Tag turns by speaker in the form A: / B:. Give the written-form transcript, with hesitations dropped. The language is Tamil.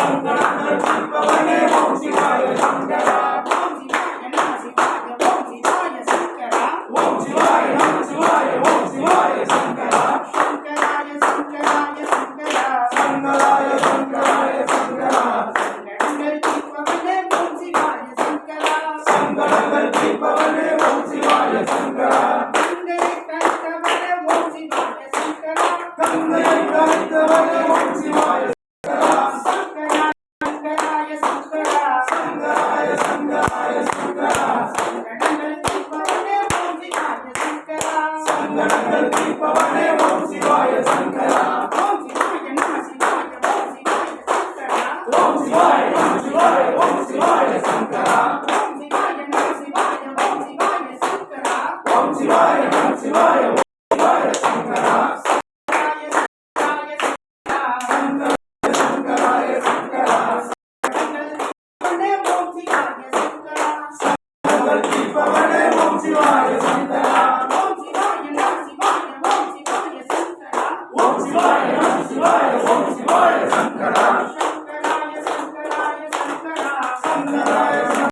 A: சங்கடங்கள் தீர்ப்பவனே ஓம் சிவாய சங்கரா. ஓம் சிவாய நம சிவாய ஓம் சிவாய சங்கரா. சங்கராய சங்கராய சங்கரா. சங்கடங்கள் தீர்ப்பவனே ஓம் சிவாய சங்கரா. சங்கடங்கள் தீர்ப்பவனே ஓம் சிவாய சங்கரா. கங்கையை கரைத்தவனே ஓம் சிவாய சங்கரா. கங்கையை கரைத்தவனே ஓம் சிவாய சங்கரா. சங்கராய சங்கரா. சங்கராய சங்கராய சங்கரா. சங்கடங்கள் தீர்ப்பவனே ஓம் சிவாய சங்கரா. சங்கடங்கள் தீர்ப்பவனே ஓம் சிவாய சங்கரா. ஓம் சிவாய நம சிவாய ஓம் சிவாய சங்கரா. ஓம் சிவாய நம சிவாய ஓம் சிவாய சங்கரா. ஓம் சிவாய நம சிவாய ஓம் சிவாய சங்கரா. ஓம் சிவாய நம சிவாய ஓம் சிவாய சங்கரா. சங்கராய சங்கரா. சங்கடங்கள் தீர்ப்பவனே ஓம் சிவாய சங்கரா. ஓம் சிவாய நம சிவாய ஓம் சிவாய சங்கரா. ஓம் சிவாய